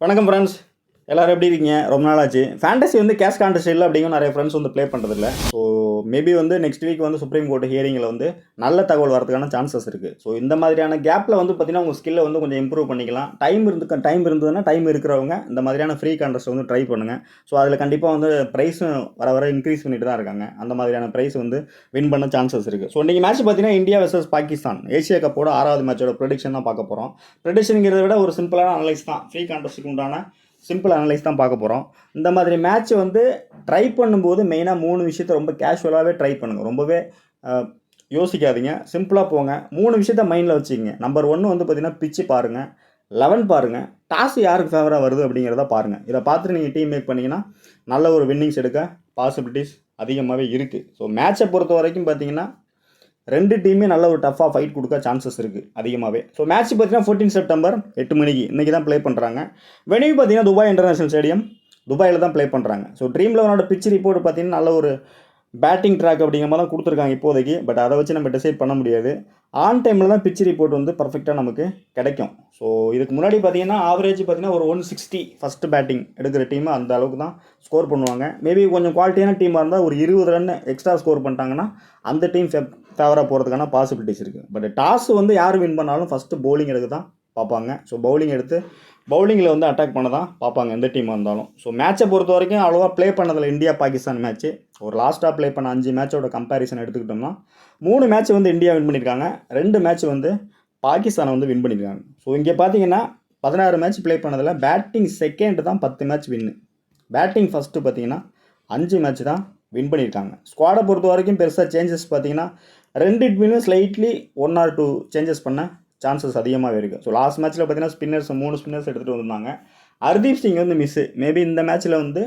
வணக்கம் ஃப்ரெண்ட்ஸ், எல்லோரும் எப்படி இருக்கீங்க? ரொம்ப நாள் ஆச்சு. ஃபேண்டசி வந்து கேஷ் கான்டெஸ்ட் இல்லை அப்படிங்கிற நிறைய ஃப்ரெண்ட்ஸ் வந்து ப்ளே பண்ணுறதில்ல. ஸோ மேபி வந்து நெக்ஸ்ட் வீக் வந்து சுப்ரீம் கோர்ட் ஹியரிங்கில் வந்து நல்ல தகவல் வரதுக்கான சான்சஸ் இருக்குது. ஸோ இந்த மாதிரியான கேப்பில் வந்து பார்த்தீங்கன்னா உங்கள் ஸ்கில்லை வந்து கொஞ்சம் இம்ப்ரூவ் பண்ணிக்கலாம். டைம் இருந்ததுன்னா டைம் இருக்கிறவங்க இந்த மாதிரியான ஃப்ரீ கான்டெஸ்ட் வந்து ட்ரை பண்ணுங்கள். ஸோ அதில் கண்டிப்பாக வந்து ப்ரைஸும் வர வர இன்க்ரீஸ் பண்ணிட்டு தான் இருக்காங்க. அந்த மாதிரியான ப்ரைஸ் வந்து வின் பண்ண சான்சஸ் இருக்குது. ஸோ இன்றைக்கி மேட்ச் பார்த்தீங்கன்னா இந்தியா vs பாகிஸ்தான் ஏஷியா கப்போட 6வது மேட்சோட ப்ரெடிக்ஷன் தான் பார்க்க போகிறோம். ப்ரெடிக்ஷனுங்கிறத விட ஒரு சிம்பிளான அனலைஸ் தான், ஃப்ரீ கான்டெஸ்ட்டுக்கு உண்டான சிம்பிள் அனலைஸ் தான் பார்க்க போகிறோம். இந்த மாதிரி மேட்ச் வந்து ட்ரை பண்ணும்போது மெயினாக 3 விஷயத்த ரொம்ப கேஷுவலாகவே ட்ரை பண்ணுங்கள். ரொம்பவே யோசிக்காதீங்க, சிம்பிளாக போங்க. 3 விஷயத்த மைண்டில் வச்சுக்கோங்க. நம்பர் 1 வந்து பார்த்தீங்கன்னா பிச்சு பாருங்கள், 11 பாருங்கள், டாஸ் யாருக்கு ஃபேவராக வருது அப்படிங்கிறத பாருங்கள். இதை பார்த்துட்டு நீங்கள் டீம் மேக் பண்ணிங்கன்னா நல்ல ஒரு வின்னிங்ஸ் எடுக்க பாசிபிலிட்டிஸ் அதிகமாகவே இருக்குது. ஸோ மேட்சை பொறுத்த வரைக்கும் பார்த்தீங்கன்னா 2 டீமே நல்ல ஒரு டஃப்பாக ஃபைட் கொடுக்க சான்சஸ் இருக்குது அதிகமாகவே. ஸோ மேட்ச் பார்த்தீங்கன்னா 14 செப்டம்பர் 8 மணிக்கு இன்றைக்கி தான் ப்ளே பண்ணுறாங்க. வென்யூ பார்த்தீங்கன்னா துபாய் இன்டர்நேஷனல் ஸ்டேடியம், துபாயில் தான் ப்ளே பண்ணுறாங்க. ஸோ ட்ரீம் 11ஓட பிச் ரிப்போர்ட் பார்த்தீங்கன்னா நல்ல ஒரு பேட்டிங் ட்ராக் அப்படிங்கிற மாதிரி தான் கொடுத்துருக்காங்க இப்போதைக்கு. பட் அதை வச்சு நம்ம டிசைட் பண்ண முடியாது. ஆன் டைமில் தான் பிச் ரிப்போர்ட் வந்து பர்ஃபெக்டாக நமக்கு கிடைக்கும். ஸோ இதுக்கு முன்னாடி பார்த்தீங்கன்னா ஆவரேஜ் பார்த்தீங்கன்னா ஒரு 160 ஃபஸ்ட்டு பேட்டிங் எடுக்கிற டீம் அந்த அளவுக்கு தான் ஸ்கோர் பண்ணுவாங்க. மேபி கொஞ்சம் குவாலிட்டியான டீமாக இருந்தால் ஒரு 20 ரன் எக்ஸ்ட்ரா ஸ்கோர் பண்ணிட்டாங்கன்னா அந்த டீம் ஃபேவராக போகிறதுக்கான பாசிபிலிட்டிஸ் இருக்குது. பட் டாஸ் வந்து யார் வின் பண்ணாலும் ஃபஸ்ட்டு பவுலிங் எடுக்க தான் பார்ப்பாங்க. ஸோ பவுலிங் எடுத்து பவுலிங்கில் வந்து அட்டாக் பண்ண தான் பார்ப்பாங்க எந்த டீமாக இருந்தாலும். ஸோ மேட்சை பொறுத்த வரைக்கும் அவ்வளோவா ப்ளே பண்ணதில்லை இந்தியா பாகிஸ்தான் மேட்ச்சு. ஒரு லாஸ்ட்டாக ப்ளே பண்ண 5 மேட்சோட கம்பேரிசன் எடுத்துக்கிட்டோம்னா 3 மேட்ச் வந்து இந்தியா வின் பண்ணியிருக்காங்க, 2 மேட்ச் வந்து பாகிஸ்தானை வந்து வின் பண்ணியிருக்காங்க. ஸோ இங்கே பார்த்தீங்கன்னா 16 மேட்ச் ப்ளே பண்ணதில் பேட்டிங் செகண்ட் தான் 10 மேட்ச் வின்னு. பேட்டிங் ஃபஸ்ட்டு பார்த்தீங்கன்னா 5 மேட்ச் தான் வின் பண்ணியிருக்காங்க. ஸ்குவாடை பொறுத்த வரைக்கும் பெருசாக சேஞ்சஸ் பார்த்தீங்கன்னா 2 டீமும் ஸ்லைட்லி 1 or 2 சேஞ்சஸ் பண்ண சான்சஸ் அதிகமாகவே இருக்குது. ஸோ லாஸ்ட் மேட்ச்சில் பார்த்தீங்கன்னா 3 ஸ்பின்னர்ஸ் எடுத்துகிட்டு வந்திருந்தாங்க. ஹர்தீப் சிங் வந்து மிஸ்ஸு. மேபி இந்த மேட்ச்சில் வந்து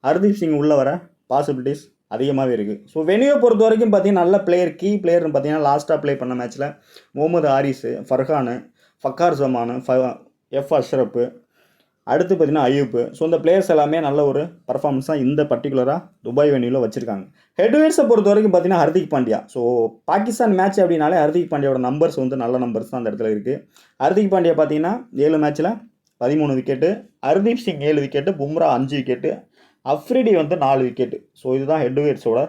ஹர்தீப் சிங் உள்ளே வர பாசிபிலிட்டிஸ் அதிகமாகவே இருக்குது. ஸோ வெனியூவை பொறுத்த வரைக்கும் பார்த்தீங்கன்னா நல்ல பிளேயர், கீ பிளேயர்னு பார்த்தீங்கன்னா லாஸ்ட்டாக ப்ளே பண்ண மேட்ச்சில் முகமது ஹாரிஸு, ஃபர்ஹானு, ஃபக்கார் ஜமானு, எஃப் அஷ்ரஃப், அடுத்து பார்த்தீங்கன்னா அய்யூப். ஸோ இந்த பிளேயர்ஸ் எல்லாமே நல்ல ஒரு பர்ஃபார்மன்ஸ் தான் இந்த பர்டிகுலராக துபாய் வெனியூவில் வச்சுருக்காங்க. ஹெட்வேர்ட்ஸை பொறுத்த வரைக்கும் பார்த்தீங்கன்னா ஹர்திக் பாண்டியா. ஸோ பாகிஸ்தான் மேட்ச் அப்படின்னாலே ஹர்திக் பாண்டியாவோட நம்பர்ஸ் வந்து நல்ல நம்பர்ஸ் தான் அந்த இடத்துல இருக்குது. ஹர்திக் பாண்டியா பார்த்தீங்கன்னா 7 மேட்ச்சில் 13 wicket, Hardeep Singh 7 wicket, Bumrah 5 wicket, Afridi வந்து 4 விக்கெட்டு. ஸோ இதுதான் ஹெட்வேர்ட்ஸோட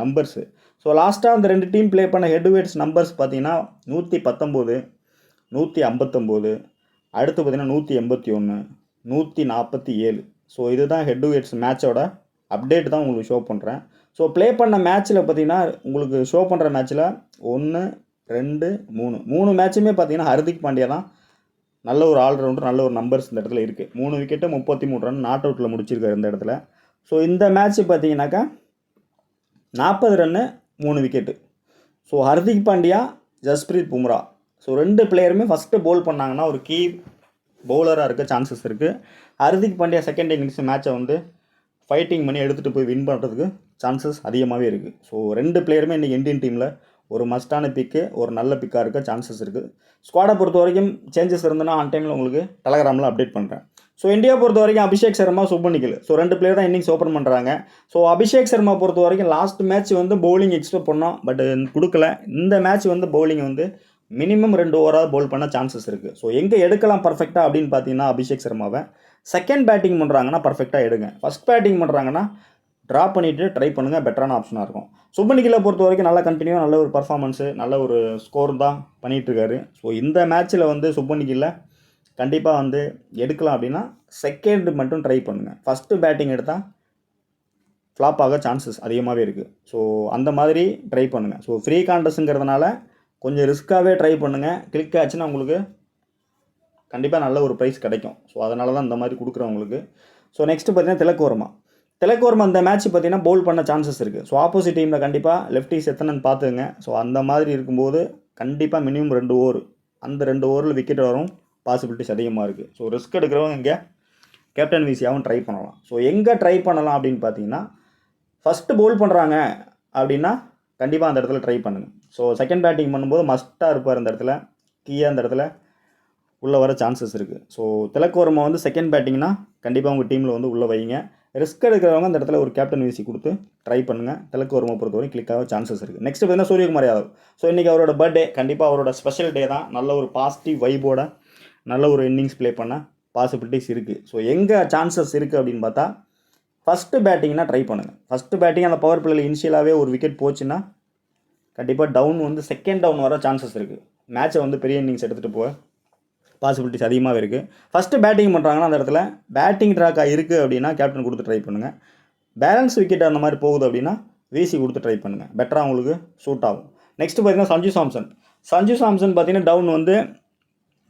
நம்பர்ஸு. ஸோ லாஸ்ட்டாக அந்த 2 டீம் ப்ளே பண்ண ஹெட்வேர்ட்ஸ் நம்பர்ஸ் பார்த்தீங்கன்னா 119, 159, அடுத்து பார்த்தீங்கன்னா 181, 147. ஸோ இதுதான் ஹெட்வேர்ட்ஸ் மேட்சோட அப்டேட் தான் உங்களுக்கு ஷோ பண்ணுறேன். ஸோ ப்ளே பண்ண மேட்ச்சில் பார்த்தீங்கன்னா உங்களுக்கு ஷோ பண்ணுற மேட்ச்சில் 1, 2, 3 மேட்சுமே பார்த்தீங்கன்னா ஹர்திக் பாண்டியா தான் நல்ல ஒரு ஆல்ரவுண்டர், நல்ல ஒரு நம்பர்ஸ் இந்த இடத்துல இருக்குது. 3 விக்கெட்டு 33 ரன் நாட் அவுட்டில் முடிச்சிருக்காரு இந்த இடத்துல. ஸோ இந்த மேட்ச்சு பார்த்தீங்கன்னாக்கா 40 run 3 wicket. So Hardik Pandya, Jasprit Bumrah, so 2 பிளேயருமே ஃபஸ்ட்டு பவுல் பண்ணாங்கன்னா ஒரு கீ பவுலராக இருக்க சான்சஸ் இருக்குது. ஹர்திக் பாண்டியா செகண்ட் இன்னிங்ஸ் மேட்சை வந்து ஃபைட்டிங் பண்ணி எடுத்துகிட்டு போய் வின் பண்ணுறதுக்கு சான்சஸ் அதிகமாகவே இருக்குது. ஸோ 2 பிளேயருமே இன்றைக்கி இந்தியன் டீமில் ஒரு மஸ்டான பிக்கு, ஒரு நல்ல பிக்காக இருக்க சான்சஸ் இருக்குது. ஸ்குவாடை பொறுத்த வரைக்கும் சேஞ்சஸ் இருந்ததுன்னா ஆன் டைமில் உங்களுக்கு டெலகிராமில் அப்டேட் பண்ணுறேன். ஸோ இந்தியா பொறுத்த வரைக்கும் அபிஷேக் சர்மா, சுப்மன் கில், ஸோ 2 பிளேயர் தான் இன்னிங்ஸ் ஓப்பன் பண்ணுறாங்க. ஸோ அபிஷேக் சர்மா பொறுத்த வரைக்கும் லாஸ்ட் மேட்ச் வந்து பவுலிங் எக்ஸ்பெக்ட் பண்ணோம், பட் கொடுக்கல. இந்த மேட்ச் வந்து பவுலிங் வந்து மினிமம் 2 ஓவராக பவுல் பண்ண சான்சஸ் இருக்குது. ஸோ எங்கே எடுக்கலாம் பர்ஃபெக்டாக அப்படின்னு பார்த்தீங்கன்னா அபிஷேக் சர்மாவை செகண்ட் பேட்டிங் பண்ணுறாங்கன்னா பர்ஃபெக்டாக எடுங்க. ஃபஸ்ட் பேட்டிங் பண்ணுறாங்கன்னா ட்ரா பண்ணிவிட்டு ட்ரை பண்ணுங்கள், பெட்டரான ஆப்ஷனாக இருக்கும். சுப்மன் கில்லை பொறுத்த வரைக்கும் நல்லா கண்டினியூவாக நல்ல ஒரு பர்ஃபார்மன்ஸு, நல்ல ஒரு ஸ்கோர் தான் பண்ணிகிட்ருக்காரு. ஸோ இந்த மேட்ச்சில் வந்து சுப்மன் கில்லை கண்டிப்பாக வந்து எடுக்கலாம் அப்படின்னா செகண்ட் மட்டும் ட்ரை பண்ணுங்கள். ஃபஸ்ட்டு பேட்டிங் எடுத்தால் ஃப்ளாப் ஆக சான்சஸ் அதிகமாகவே இருக்குது. ஸோ அந்த மாதிரி ட்ரை பண்ணுங்கள். ஸோ ஃப்ரீ கான்டெஸ்ட்டுங்கிறதுனால கொஞ்சம் ரிஸ்க்காகவே ட்ரை பண்ணுங்கள். கிளிக் ஆச்சுன்னா உங்களுக்கு கண்டிப்பாக நல்ல ஒரு ப்ரைஸ் கிடைக்கும். ஸோ அதனால தான் இந்த மாதிரி கொடுக்குறவங்களுக்கு. ஸோ நெக்ஸ்ட்டு பார்த்தீங்கன்னா திலக் வர்மா இந்த மேட்ச் பார்த்தீங்கன்னா பவுல் பண்ண சான்சஸ் இருக்குது. ஸோ ஆப்போசிட் டீமில் கண்டிப்பாக லெஃப்டிஸ் எத்தனைன்னு பார்த்துங்க. ஸோ அந்த மாதிரி இருக்கும்போது கண்டிப்பாக மினிமம் 2 ஓவர், அந்த 2 ஓவரில் விக்கெட் வரும் பாசிபிலிட்டிஸ் அதிகமாக இருக்குது. ஸோ ரிஸ்க் எடுக்கிறவங்க இங்கே கேப்டன் விசியாகவும் ட்ரை பண்ணலாம். ஸோ எங்கே ட்ரை பண்ணலாம் அப்படின்னு பார்த்தீங்கன்னா ஃபஸ்ட்டு பவுல் பண்ணுறாங்க அப்படின்னா கண்டிப்பாக அந்த இடத்துல ட்ரை பண்ணுங்கள். ஸோ செகண்ட் பேட்டிங் பண்ணும்போது மஸ்ட்டாக இருப்பார் அந்த இடத்துல, கீயாக அந்த இடத்துல உள்ளே வர சான்சஸ் இருக்குது. ஸோ திலக் வர்மா வந்து செகண்ட் பேட்டிங்னா கண்டிப்பாக உங்கள் டீமில் வந்து உள்ளே வைங்க. ரிஸ்க் எடுக்கிறவங்க அந்த இடத்துல ஒரு கேப்டன் விசி கொடுத்து ட்ரை பண்ணுங்கள். திலக் வர்மா பொறுத்தவரைக்கும் கிளிக்காக சான்சஸ் இருக்குது. நெக்ஸ்ட் பார்த்தீங்கன்னா சூரியகுமார் யாதவ். ஸோ இன்றைக்கி அவரோட பர்த்டே, கண்டிப்பாக அவரோட ஸ்பெஷல் டே தான். நல்ல ஒரு பாசிட்டிவ் வைபோட நல்ல ஒரு இன்னிங்ஸ் ப்ளே பண்ண பாசிபிலிட்டிஸ் இருக்குது. ஸோ எங்கே சான்சஸ் இருக்குது அப்படின்னு பார்த்தா, ஃபஸ்ட்டு பேட்டிங்னா ட்ரை பண்ணுங்கள். ஃபஸ்ட்டு பேட்டிங் அந்த பவர் பிளேயில் இனிஷியலாகவே ஒரு விக்கெட் போச்சுன்னா கண்டிப்பாக டவுன் வந்து செகண்ட் டவுன் வர சான்சஸ் இருக்குது. மேட்சை வந்து பெரிய இன்னிங்ஸ் எடுத்துகிட்டு போக பாசிபிலிட்டிஸ் அதிகமாகவே இருக்குது. ஃபஸ்ட்டு பேட்டிங் பண்ணுறாங்கன்னா அந்த இடத்துல பேட்டிங் ட்ராக்காக இருக்குது அப்படின்னா கேப்டன் கொடுத்து ட்ரை பண்ணுங்கள். பேலன்ஸ் விக்கெட் அந்த மாதிரி போகுது அப்படின்னா வீசி கொடுத்து ட்ரை பண்ணுங்கள். பெட்டராக உங்களுக்கு சூட் ஆகும். நெக்ஸ்ட்டு பார்த்தீங்கன்னா சஞ்சு சாம்சன் பார்த்தீங்கன்னா டவுன் வந்து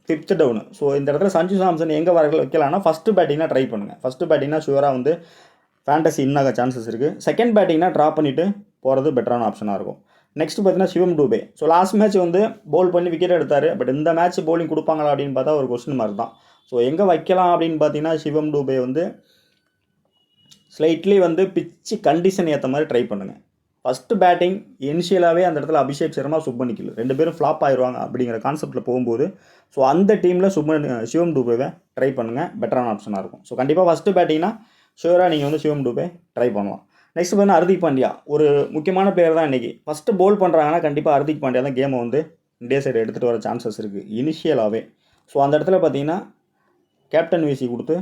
5th டவுனு. ஸோ இந்த இடத்துல சஞ்சு சாம்சன் எங்கே வைக்கலாம்னா ஃபஸ்ட்டு பேட்டிங்னா ட்ரை பண்ணுங்கள். ஃபஸ்ட்டு பேட்டிங்னா ஷுவராக வந்து ஃபேண்டசி இன்னாக சான்சஸ் இருக்குது. செகண்ட் பேட்டிங்னா ட்ராப் பண்ணிவிட்டு போகிறது பெட்டரான ஆப்ஷனாக இருக்கும். நெக்ஸ்ட் பார்த்தீங்கன்னா சிவம் டூபே. ஸோ லாஸ்ட் மேட்ச் வந்து போல் பண்ணி விக்கெட் எடுத்தார். பட் இந்த மேட்ச் போலிங் கொடுப்பாங்களா அப்படின்னு பார்த்தா ஒரு கொஸ்டின் மார்க் தான். ஸோ எங்கே வைக்கலாம் அப்படின்னு பார்த்தீங்கன்னா சிவம் டூபே வந்து ஸ்லைட்லி வந்து பிச்சு கண்டிஷன் ஏற்ற மாதிரி ட்ரை பண்ணுங்கள். ஃபஸ்ட்டு பேட்டிங் இனிஷியலாகவே அந்த இடத்துல அபிஷேக் சர்மா, சுப்மன் கில் 2 பேரும் ஃப்ளாப் ஆயிடுவாங்க அப்படிங்கிற கான்செப்ட்டில் போகும்போது ஸோ அந்த டீமில் சிவம் டூபேவை ட்ரை பண்ணுங்கள். பெட்டரான ஆப்ஷனாக இருக்கும். ஸோ கண்டிப்பாக ஃபஸ்ட்டு பேட்டிங்னா ஷுவராக நீங்கள் வந்து சிவம் டூபே ட்ரை பண்ணலாம். நெக்ஸ்ட் பார்த்தீங்கன்னா ஹர்திக் பாண்டியா ஒரு முக்கியமான பிளேயர் தான் இன்றைக்கி. ஃபஸ்ட்டு போல் பண்ணுறாங்கன்னா கண்டிப்பாக ஹர்திக் பாண்டியா தான் கேமை வந்து இந்தியா சைடு எடுத்துகிட்டு வர சான்சஸ் இருக்குது இனிஷியலாகவே. ஸோ அந்த இடத்துல பார்த்தீங்கன்னா கேப்டன் விசி கொடுத்து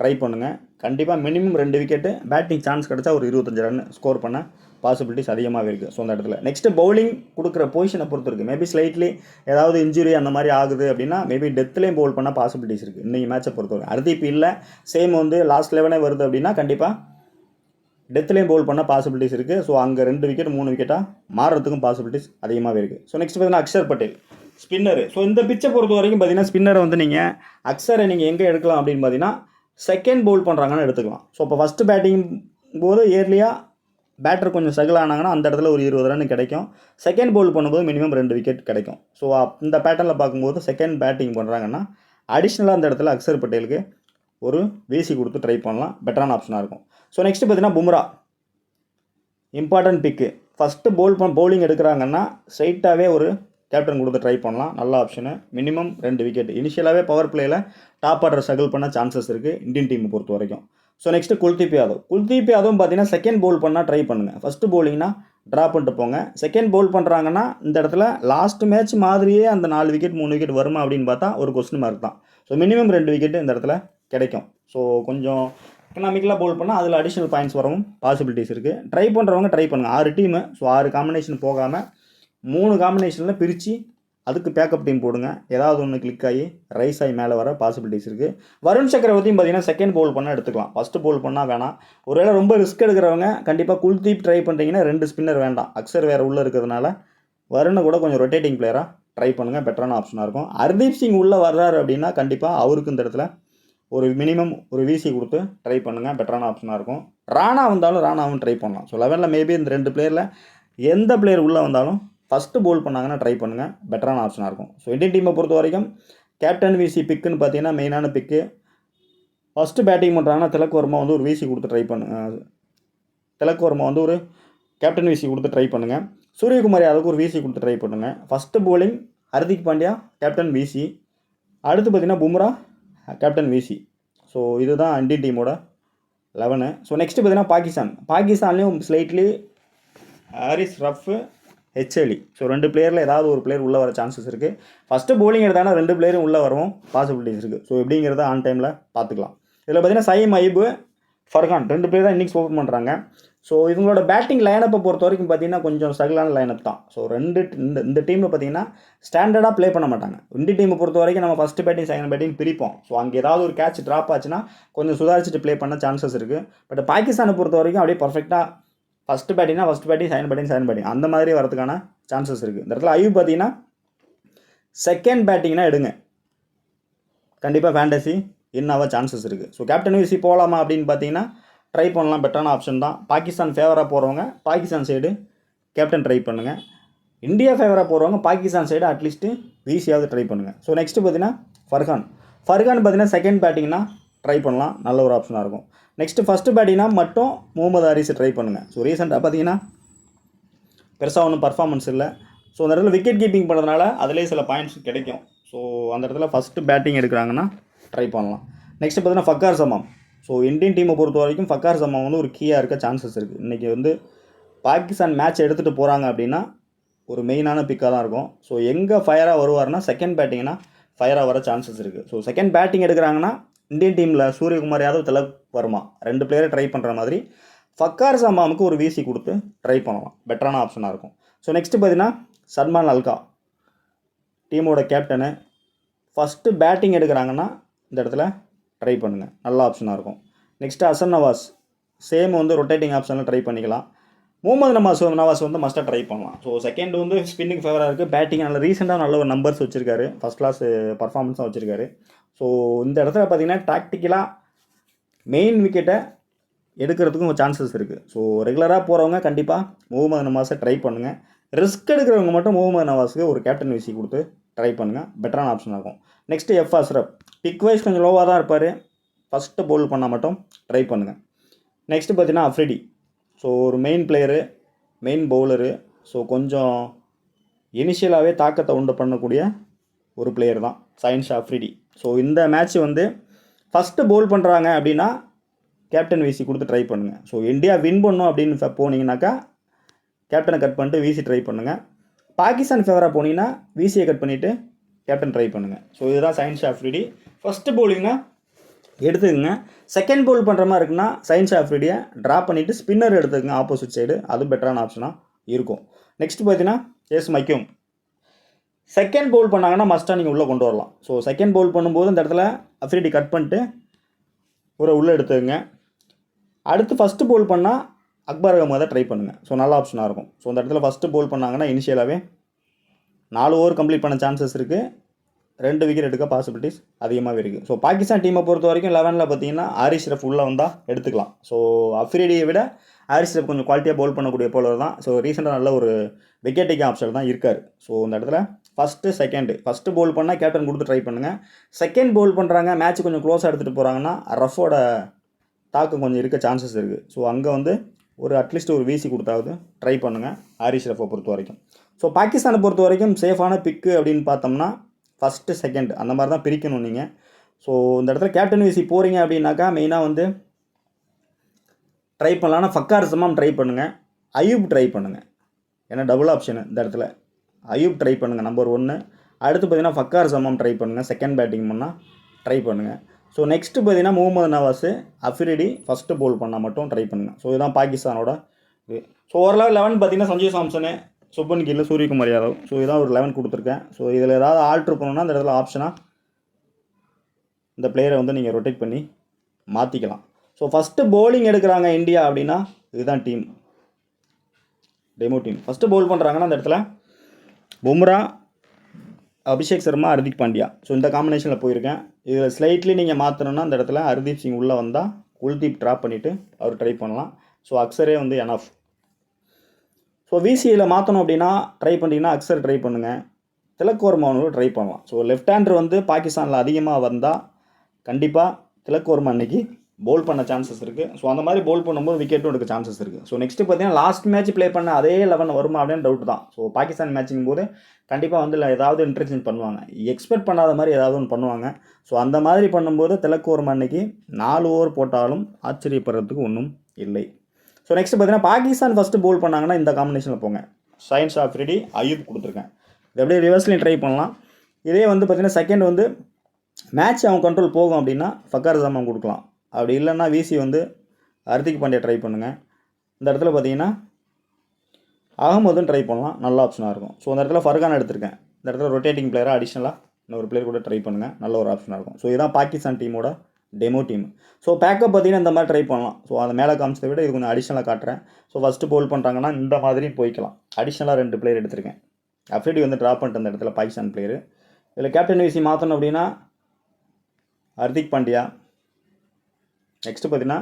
ட்ரை பண்ணுங்கள். கண்டிப்பாக மினிமம் 2 விக்கெட்டு பேட்டிங் சான்ஸ் கிடச்சா ஒரு 25 ரன் ஸ்கோர் பண்ண பாசிபிலிட்டிஸ் அதிகமாகவே இருக்குது. ஸோ அந்த இடத்துல நெக்ஸ்ட்டு பவுலிங் கொடுக்குற பொசிஷனை பொறுத்து இருக்குது. மேபி ஸ்லைட்லி ஏதாவது இன்ஜுரி அந்த மாதிரி ஆகுது அப்படின்னா மேபி டெத்லேயும் பவுல் பண்ண பாசிபிலிட்டிஸ் இருக்குது இன்றைக்கி மேட்சை பொறுத்தவரை. ஹர்திக் இல்லை சேம் வந்து லாஸ்ட் 11 வருது அப்படின்னா கண்டிப்பாக டெத்லேயும் பவுல் பண்ண பாசிபிலிட்டிஸ் இருக்குது. ஸோ அங்கே 2 விக்கெட் 3 விக்கெட்டாக மாறுறதுக்கும் பாசிபிலிட்டிஸ் அதிகமாகவே இருக்குது. ஸோ நெக்ஸ்ட் பார்த்தீங்கன்னா அக்ஷர் பட்டேல் ஸ்பின்னரு. ஸோ இந்த பிச்சை பொறுத்த வரைக்கும் பார்த்தீங்கன்னா ஸ்பின்னரை வந்து நீங்கள் அக்ஷரை நீங்கள் எங்கே எடுக்கலாம் அப்படின்னு பார்த்தீங்கன்னா செகண்ட் பவுல் பண்ணுறாங்கன்னு எடுத்துக்கலாம். ஸோ இப்போ ஃபஸ்ட்டு பேட்டிங் போது ஏர்லியாக பேட்டர் கொஞ்சம் ஸ்ட்ரகிள் ஆனாங்கன்னா அந்த இடத்துல ஒரு 20 ரன் கிடைக்கும். செகண்ட் பவுல் பண்ணும்போது மினிமம் 2 விக்கெட் கிடைக்கும். ஸோ இந்த பேட்டர்னில் பார்க்கும்போது செகண்ட் பேட்டிங் பண்ணுறாங்கன்னா அடிஷ்னலாக அந்த இடத்துல அக்ஷர் பட்டேலுக்கு ஒரு வீசி கொடுத்து ட்ரை பண்ணலாம். பெட்டரான ஆப்ஷனாக இருக்கும். ஸோ நெக்ஸ்ட்டு பார்த்தீங்கன்னா Bumrah important pick. First bowling எடுக்கிறாங்கன்னா ஸ்ட்ரைட்டாகவே ஒரு கேப்டன் கொடுத்து ட்ரை பண்ணலாம். நல்ல ஆப்ஷனு. Minimum 2 wicket. இனிஷியலாகவே பவர் பிளேயில் டாப் ஆர்டர் ஸ்ட்ரகிள் பண்ண சான்சஸ் இருக்குது இந்தியன் டீமை பொறுத்த வரைக்கும். ஸோ நெக்ஸ்ட்டு குல்தீப் யாதவும் பார்த்தீங்கன்னா செகண்ட் பவுல் பண்ணால் ட்ரை பண்ணுங்கள். ஃபஸ்ட்டு பவுலிங்னா ட்ரா பண்ணிட்டு போங்க. செகண்ட் பவுல் பண்ணுறாங்கன்னா இந்த இடத்துல லாஸ்ட் மேட்ச் மாதிரியே அந்த 4 விக்கெட் 3 விக்கெட் வருமா அப்படின்னு பார்த்தா ஒரு கொஸ்டின் மார்க் தான். ஸோ மினிமம் 2 விக்கெட்டு இந்த இடத்துல கிடைக்கும். ஸோ கொஞ்சம் எக்கனாமிக்கலாக பவுல் பண்ணால் அதில் அடிஷ்னல் பாயிண்ட்ஸ் வரவும் பாசிபிலிட்டிஸ் இருக்குது. ட்ரை பண்ணுறவங்க ட்ரை பண்ணுங்கள். 6 டீமு. ஸோ 6 காம்பினேஷன் போகாமல் 3 காம்பினேஷனில் பிரித்து அதுக்கு பேக்கப் டீம் போடுங்க. ஏதாவது ஒன்று கிளிக் ஆகி ரைஸ் ஆகி மேலே வர பாசிபிலிட்டிஸ் இருக்குது. வருண் சக்கரவர்த்தியும் பார்த்தீங்கன்னா செகண்ட் பவுல் பண்ணால் எடுத்துக்கலாம். ஃபஸ்ட்டு பவுல் பண்ணால் வேணாம். ஒருவேளை ரொம்ப ரிஸ்க் எடுக்கிறவங்க கண்டிப்பாக குல்தீப் ட்ரை பண்ணுறீங்கன்னா 2 ஸ்பின்னர் வேண்டாம். அக்ஷர் வேறு உள்ளே இருக்கிறதுனால வருணை கூட கொஞ்சம் ரொட்டேட்டிங் பிளேயராக ட்ரை பண்ணுங்கள். பெட்டரான ஆப்ஷனாக இருக்கும். ஹர்தீப் சிங் உள்ளே வர்றாரு அப்படின்னா கண்டிப்பாக அவருக்கு இந்த இடத்துல ஒரு மினிமம் ஒரு வீசி கொடுத்து ட்ரை பண்ணுங்கள். பெட்டரான ஆப்ஷனாக இருக்கும். ராணா வந்தாலும் ராணாவும் ட்ரை பண்ணலாம். ஸோ 11ல் மேபி இந்த 2 பிளேயரில் எந்த பிளேயர் உள்ளே வந்தாலும் ஃபஸ்ட்டு பவுல் பண்ணாங்கன்னா ட்ரை பண்ணுங்கள். பெட்டரான ஆப்ஷனாக இருக்கும். ஸோ இந்தியன் டீமை பொறுத்த வரைக்கும் கேப்டன் விசி பிக்குன்னு பார்த்தீங்கன்னா மெயினான பிக்கு. ஃபஸ்ட்டு பேட்டிங் பண்ணுறாங்கன்னா திலக் வர்மா வந்து ஒரு விசி கொடுத்து ட்ரை ஒரு கேப்டன் விசி கொடுத்து ட்ரை பண்ணுங்கள். சூரியகுமார் யாதவுக்கு ஒரு விசி கொடுத்து ட்ரை பண்ணுங்கள். First bowling Hardik Pandya captain VC. அடுத்து பார்த்தீங்கன்னா பும்ரா கேப்டன் விசி. ஸோ இதுதான் இந்தியன் டீமோட 11. ஸோ நெக்ஸ்ட்டு பார்த்தீங்கன்னா பாகிஸ்தான்லேயும் ஸ்லைட்லி ஹாரிஸ் ரஃப் ஹெச்எலி. ஸோ 2 பிளேயரில் ஏதாவது ஒரு பிளேயர் உள்ளே வர சான்சஸ் இருக்குது. ஃபஸ்ட்டு பவுலிங் எடுத்தாங்கன்னா 2 பிளேயரும் உள்ளே வரவும் பாசிபிலிட்டிஸ் இருக்குது. ஸோ எப்படிங்கிறத ஆன் டைமில் பார்த்துக்கலாம். இதில் பார்த்தீங்கன்னா சயீம் ஐபு, ஃபர்கான் 2 பேர் தான் இன்னிங்ஸ் ஓப்பன் பண்ணுறாங்க. ஸோ இவங்களோட பேட்டிங் லைனப்பை பொறுத்த வரைக்கும் பார்த்தீங்கன்னா கொஞ்சம் ஸ்ட்ரகிளான லைனப் தான். ஸோ இந்த டீமில் பார்த்தீங்கன்னா ஸ்டாண்டர்டாக ப்ளே பண்ண மாட்டாங்க. இந்திய டீமை பொறுத்த வரைக்கும் நம்ம ஃபஸ்ட்டு பேட்டிங் செகண்ட் பேட்டிங் பிரிப்போம். ஸோ அங்கே ஏதாவது ஒரு கேட்ச் ட்ராப் ஆச்சுன்னா கொஞ்சம் சுதாரிச்சுட்டு ப்ளே பண்ண சான்சஸ் இருக்குது. பட் பாகிஸ்தானை பொறுத்த வரைக்கும் அப்படியே பர்ஃபெக்டாக ஃபஸ்ட்டு பேட்டிங் செகண்ட் பேட்டிங் அந்த மாதிரி வரதுக்கான சான்சஸ் இருக்குது. இந்த இடத்துல ஐயூப் பார்த்தீங்கன்னா செகண்ட் பேட்டிங்னா எடுங்க. கண்டிப்பாக ஃபேண்டசி இன்னாவா சான்சஸ் இருக்குது. ஸோ கேப்டன் விசி போகலாமா அப்படின்னு பார்த்தீங்கன்னா ட்ரை பண்ணலாம். பெட்டரான ஆப்ஷன் தான். பாகிஸ்தான் ஃபேவராக போகிறவங்க பாகிஸ்தான் சைடு கேப்டன் ட்ரை பண்ணுங்கள். இந்தியா ஃபேவராக போகிறவங்க பாகிஸ்தான் சைடு அட்லீஸ்ட்டு விசியாவது ட்ரை பண்ணுங்கள். ஸோ நெக்ஸ்ட்டு பார்த்தீங்கன்னா ஃபர்கான் பார்த்தீங்கன்னா செகண்ட் பேட்டிங்னா ட்ரை பண்ணலாம். நல்ல ஒரு ஆப்ஷனாக இருக்கும். நெக்ஸ்ட்டு ஃபஸ்ட்டு பேட்டிங்னா மட்டும் முகமது ஹாரிஸை ட்ரை பண்ணுங்கள். ஸோ ரீசெண்டாக பார்த்தீங்கன்னா பெருசாக ஒன்றும் பர்ஃபார்மன்ஸ் இல்லை. ஸோ அந்த இடத்துல விக்கெட் கீப்பிங் பண்ணுறதுனால அதிலே சில பாயிண்ட்ஸ் கிடைக்கும். ஸோ அந்த இடத்துல ஃபஸ்ட்டு பேட்டிங் எடுக்கிறாங்கன்னா ட்ரை பண்ணலாம். நெக்ஸ்ட்டு பார்த்தீங்கன்னா ஃபக்கார் ஜமான். ஸோ இந்தியன் டீமை பொறுத்த வரைக்கும் ஃபக்கார் ஜமான் வந்து ஒரு கீயாக இருக்க சான்சஸ் இருக்குது. இன்றைக்கி வந்து பாகிஸ்தான் மேட்ச் எடுத்துகிட்டு போகிறாங்க அப்படின்னா ஒரு மெயினான பிக்காக தான் இருக்கும். ஸோ எங்கே ஃபயராக வருவார்னா செகண்ட் பேட்டிங்னா ஃபயராக வர சான்சஸ் இருக்குது. ஸோ செகண்ட் பேட்டிங் எடுக்கிறாங்கன்னா இந்தியன் டீமில் சூரியகுமார் யாதவ், திலக் வர்மா 2 பிளேயரை ட்ரை பண்ணுற மாதிரி ஃபக்கார் ஜமாமுக்கு ஒரு விசி கொடுத்து ட்ரை பண்ணலாம். பெட்டரான ஆப்ஷனாக இருக்கும். ஸோ நெக்ஸ்ட்டு பார்த்தீங்கன்னா சல்மான் அல்கா டீமோட கேப்டனு. ஃபஸ்ட்டு பேட்டிங் எடுக்கிறாங்கன்னா இந்த இடத்துல ட்ரை பண்ணுங்கள், நல்ல ஆப்ஷனாக இருக்கும். நெக்ஸ்ட்டு ஹசன் நவாஸ் சேம் வந்து ரொட்டேட்டிங் ஆப்ஷனில் ட்ரை பண்ணிக்கலாம். முகமது நவாஸ் வந்து மஸ்ட்டாக ட்ரை பண்ணலாம். ஸோ செகண்ட் வந்து ஸ்பின்னிங் ஃபேவராக இருக்குது. பேட்டிங் நல்ல ரீசெண்டாக நல்ல ஒரு நம்பர்ஸ் வச்சுருக்காரு, ஃபஸ்ட் கிளாஸ் பர்ஃபார்மன்ஸாக வச்சுருக்காரு. ஸோ இந்த இடத்துல பார்த்தீங்கன்னா டாக்டிக்கலாக மெயின் விக்கெட்டை எடுக்கிறதுக்கும் சான்சஸ் இருக்குது. ஸோ ரெகுலராக போகிறவங்க கண்டிப்பாக முகமது நவாஸை ட்ரை பண்ணுங்கள். ரிஸ்க் எடுக்கிறவங்க மட்டும் முகமது நவாஸுக்கு ஒரு கேப்டன் விசி கொடுத்து ட்ரை பண்ணுங்கள், பெட்டரான ஆப்ஷனாக இருக்கும். நெக்ஸ்ட்டு எஃப் அஸ்ரப் பிக் வைஸ் கொஞ்சம் லோவாக தான் இருப்பார். ஃபஸ்ட்டு பவுல் பண்ணால் மட்டும் ட்ரை பண்ணுங்கள். நெக்ஸ்ட்டு பார்த்தீங்கன்னா அஃப்ரிடி. ஸோ ஒரு main player, main bowler. So கொஞ்சம் இனிஷியலாகவே தாக்கத்தை உண்டு பண்ணக்கூடிய ஒரு பிளேயர் தான் சைன்ஸ் அஃப்ரிடி. ஸோ இந்த மேட்ச் வந்து ஃபஸ்ட்டு பவுல் பண்ணுறாங்க அப்படின்னா கேப்டன் விசி கொடுத்து ட்ரை பண்ணுங்கள். ஸோ இந்தியா வின் பண்ணும் அப்படின்னு போனீங்கன்னாக்கா கேப்டனை கட் பண்ணிட்டு விசி ட்ரை பண்ணுங்கள். பாகிஸ்தான் ஃபேவராக போனீங்கன்னா விசியை கட் பண்ணிவிட்டு கேப்டன் ட்ரை பண்ணுங்கள். ஸோ இதுதான் சைன்ஸ் அஃப்ரிடி. ஃபஸ்ட்டு பவுலிங்னா எடுத்துக்கங்க. செகண்ட் பவுல் பண்ணுற மாதிரி இருக்குன்னா சைன்ஸ் அஃப்ரிடியை ட்ராப் பண்ணிவிட்டு ஸ்பின்னர் எடுத்துக்கங்க ஆப்போசிட் சைடு, அது பெட்டரான ஆப்ஷனாக இருக்கும். நெக்ஸ்ட் பார்த்தீங்கன்னா எஸ் மக்யூம் செகண்ட் பவுல் பண்ணாங்கன்னா மஸ்ட்டாக நீங்கள் உள்ளே கொண்டு வரலாம். ஸோ செகண்ட் பவுல் பண்ணும்போது இந்த இடத்துல அஃப்ரிடி கட் பண்ணிட்டு உள்ளே எடுத்துக்கங்க. அடுத்து ஃபஸ்ட்டு பவுல் பண்ணால் அக்பர் அகமதை ட்ரை பண்ணுங்கள். ஸோ நல்ல ஆப்ஷனாக இருக்கும். ஸோ இந்த இடத்துல ஃபஸ்ட்டு பவுல் பண்ணாங்கன்னா இனிஷியலாகவே 4 ஓவர் கம்ப்ளீட் பண்ண சான்சஸ் இருக்குது. 2 விக்கெட் எடுக்க பாசிபிலிட்டிஸ் அதிகமாகவே இருக்குது. ஸோ பாகிஸ்தான் டீமை பொறுத்த வரைக்கும் 11ல் பார்த்தீங்கன்னா ஹாரிஸ் ரஃப் உள்ளே வந்தால் எடுத்துக்கலாம். ஸோ அஃப்ரிடியை விட ஹாரிஸ் ரஃப் கொஞ்சம் குவாலிட்டியாக பவுல் பண்ணக்கூடிய பவுலர் தான். ஸோ ரீசெண்டாக நல்ல ஒரு விக்கெட் டேக்கிங் ஆப்ஷன் தான் இருக்கார். ஸோ இந்த இடத்துல ஃபஸ்ட்டு பவுல் பண்ணால் கேப்டன் கொடுத்து ட்ரை பண்ணுங்கள். செகண்ட் பவுல் பண்ணுறாங்க, மேட்ச் கொஞ்சம் க்ளோஸாக எடுத்துகிட்டு போகிறாங்கன்னா ரஃபோட தாக்கம் கொஞ்சம் இருக்க சான்சஸ் இருக்குது. ஸோ அங்கே வந்து அட்லீஸ்ட் ஒரு விசி கொடுத்தாவது ட்ரை பண்ணுங்கள் ஹாரிஸ் ரஃபை பொறுத்த வரைக்கும். ஸோ பாகிஸ்தானை பொறுத்த வரைக்கும் சேஃபான பிக்கு அப்படின்னு பார்த்தோம்னா ஃபஸ்ட்டு செகண்ட் அந்த மாதிரி தான் பிரிக்கணும் நீங்கள். ஸோ இந்த இடத்துல கேப்டன் விசி போகிறீங்க அப்படின்னாக்கா மெயினாக வந்து ட்ரை பண்ணலான்னா ஃபக்கார் ஜமாம் ட்ரை பண்ணுங்கள், அயூப் ட்ரை பண்ணுங்கள். ஏன்னா டபுள் ஆப்ஷனு இந்த இடத்துல அயூப் ட்ரை பண்ணுங்கள் நம்பர் 1. அடுத்து பார்த்தீங்கன்னா ஃபக்கார் ஜமாம் ட்ரை பண்ணுங்கள், செகண்ட் பேட்டிங் பண்ணால் ட்ரை பண்ணுங்கள். ஸோ நெக்ஸ்ட்டு பார்த்தீங்கன்னா முகமது நவாஸ், அஃப்ரிடி ஃபஸ்ட்டு பவுல் பண்ணால் மட்டும் ட்ரை பண்ணுங்கள். ஸோ இதுதான் பாகிஸ்தானோட இது. ஸோ ஓவரால் 11 பார்த்தீங்கன்னா சஞ்சு சாம்சனு, சுப்மன் கில், சூரியகுமார் யாதவ். ஸோ இதான் ஒரு 11 கொடுத்துருக்கேன். ஸோ இதில் ஏதாவது ஆல்ட்ரு பண்ணணும்னா இந்த இடத்துல ஆப்ஷனாக இந்த பிளேயரை வந்து நீங்கள் ரொட்டேட் பண்ணி மாற்றிக்கலாம். ஸோ ஃபஸ்ட்டு பவுலிங் எடுக்கிறாங்க இந்தியா அப்படின்னா இதுதான் team, demo team. First Pavul பண்ணுறாங்கன்னா அந்த இடத்துல பும்ரா, அபிஷேக் சர்மா, ஹர்திக் பாண்டியா. ஸோ இந்த காம்பினேஷனில் போயிருக்கேன். இதில் ஸ்லைட்லி நீங்கள் மாற்றணுன்னா அந்த இடத்துல ஹர்தீப் சிங் உள்ளே வந்தால் குல்தீப் ட்ராப் பண்ணிவிட்டு அவர் ட்ரை பண்ணலாம். ஸோ அக்ஸரே வந்து எனஃப். ஸோ விசியில் மாற்றணும் அப்படின்னா ட்ரை பண்ணிங்கன்னா அக்ஸர் ட்ரை பண்ணுங்கள், திலக் வர்மாவும் ட்ரை பண்ணலாம். ஸோ லெஃப்ட் ஹேண்டர் வந்து பாகிஸ்தானில் அதிகமாக வந்தால் கண்டிப்பாக திலக் வர்மா அன்றைக்கி பவுல் பண்ண சான்சஸ் இருக்குது. ஸோ அந்த மாதிரி பவுல் பண்ணும்போது விக்கெட்டும் எடுக்க சான்சஸ் இருக்குது. ஸோ நெக்ஸ்ட்டு பார்த்தீங்கன்னா லாஸ்ட் மேட்ச் ப்ளே பண்ண அதே 11 வருமா அப்படின்னு டவுட் தான். ஸோ பாகிஸ்தான் மேட்சிங் போது கண்டிப்பாக வந்து ஏதாவது இன்ட்ரெஸ்டிங் பண்ணுவாங்க, எக்ஸ்பெக்ட் பண்ணாத மாதிரி ஏதாவது ஒன்று பண்ணுவாங்க. ஸோ அந்த மாதிரி பண்ணும்போது திலக் வர்மா அன்றைக்கி 4 ஓவர் போட்டாலும் ஆச்சரியப்படுறதுக்கு ஒன்றும் இல்லை. ஸோ நெக்ஸ்ட்டு பார்த்தீங்கன்னா பாகிஸ்தான் ஃபஸ்ட்டு பவுல் பண்ணாங்கன்னா இந்த காம்பினேஷனில் போங்க. சைன்ஸ் அஃப்ரிடி, அயூப் கொடுத்துருக்கேன். இது அப்படியே ரிவர்ஸ்லையும் ட்ரை பண்ணலாம். இதே வந்து பார்த்தீங்கன்னா செகண்ட் வந்து மேட்ச் அவன் கண்ட்ரோல் போகும் அப்படின்னா ஃபக்கார் ஜமாம் கொடுக்கலாம். அப்படி இல்லைன்னா விசி வந்து ஹர்திக் பாண்டியா ட்ரை பண்ணுங்கள். இந்த இடத்துல பார்த்தீங்கன்னா அகமதும் ட்ரை பண்ணலாம், நல்ல ஆப்ஷனாக இருக்கும். ஸோ அந்த இடத்துல ஃபர்கான் எடுத்திருக்கேன். இந்த இடத்துல ரொட்டேட்டிங் பிளேயராக அடிஷ்னலாக இன்னொரு பிளேயர் கூட ட்ரை பண்ணுங்கள், நல்ல ஒரு ஆப்ஷனாக இருக்கும். ஸோ இதுதான் பாகிஸ்தான் டீமோட டெமோ டீம். ஸோ பேக்கப் பார்த்தீங்கன்னா இந்த மாதிரி ட்ரை பண்ணலாம். ஸோ அதை மேலே காமிச்சதை விட இது கொஞ்சம் அடிஷ்னலாக காட்டுறேன். ஸோ ஃபஸ்ட்டு பவுல் பண்ணுறாங்கன்னா இந்த மாதிரி போய்க்கலாம். அடிஷ்னலாக 2 பிளேயர் எடுத்திருக்கேன். அஃப்ரிடி வந்து ட்ராப் பண்ணிட்டு அந்த இடத்துல பாகிஸ்தான் பிளேயர். இதில் கேப்டன் விசி மாற்றணும் அப்படின்னா ஹர்திக் பாண்டியா. நெக்ஸ்ட்டு பார்த்தீங்கன்னா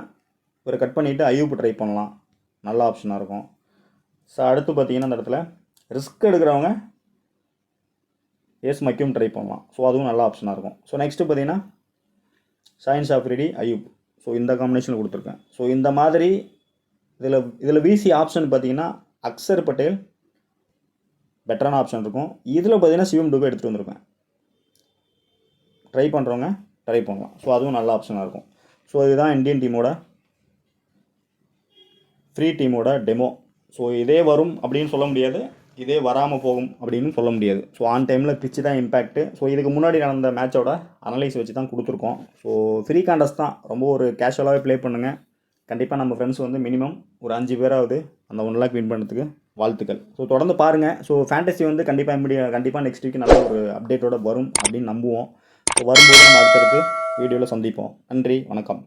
ஒரு கட் பண்ணிவிட்டு அயூப் ட்ரை பண்ணலாம், நல்ல ஆப்ஷனாக இருக்கும். ஸோ அடுத்து பார்த்தீங்கன்னா இந்த இடத்துல ரிஸ்க் எடுக்கிறவங்க எஸ் மக்யூம் ட்ரை பண்ணலாம். ஸோ அதுவும் நல்ல ஆப்ஷனாக இருக்கும். ஸோ நெக்ஸ்ட்டு பார்த்தீங்கன்னா சைன்ஸ் அஃப்ரிடி, அயூப். ஸோ இந்த காம்பினேஷனில் கொடுத்துருக்கேன். ஸோ இந்த மாதிரி இதில் விசி ஆப்ஷன் பார்த்தீங்கன்னா அக்ஸர் பட்டேல் பெட்டரான ஆப்ஷன் இருக்கும். இதில் பார்த்தீங்கன்னா சிவம் டுபே எடுத்துகிட்டு வந்திருக்கேன். ட்ரை பண்ணுறவங்க ட்ரை பண்ணலாம். ஸோ அதுவும் நல்ல ஆப்ஷனாக இருக்கும். ஸோ இதுதான் இந்தியன் டீமோட ஃப்ரீ டீமோட டெமோ. ஸோ இதே வரும் அப்படின்னு சொல்ல முடியாது. இதே வராமல் போகும் அப்படின்னு சொல்ல முடியாது. ஸோ ஆன் டைமில் பிச்சு தான் இம்பேக்ட்டு. ஸோ இதுக்கு முன்னாடி நடந்த மேட்சோட அனலைஸ் வச்சு தான் கொடுத்துருக்கோம். ஸோ ஃப்ரீ கான்டெஸ்ட் தான், ரொம்ப ஒரு கேஷுவலாகவே ப்ளே பண்ணுங்கள். கண்டிப்பாக நம்ம ஃப்ரெண்ட்ஸ் வந்து மினிமம் ஒரு 5 பேராவது அந்த 1 லேக் வின் பண்ணுறதுக்கு வாழ்த்துக்கள். ஸோ தொடர்ந்து பாருங்கள். ஸோ ஃபேண்டசி வந்து கண்டிப்பாக நெக்ஸ்ட் வீக் நல்ல ஒரு அப்டேட்டோட வரும் அப்படின்னு நம்புவோம். ஸோ வரும்போது நம்ம அடுத்தடுத்து வீடியோவில் சந்திப்போம். நன்றி, வணக்கம்.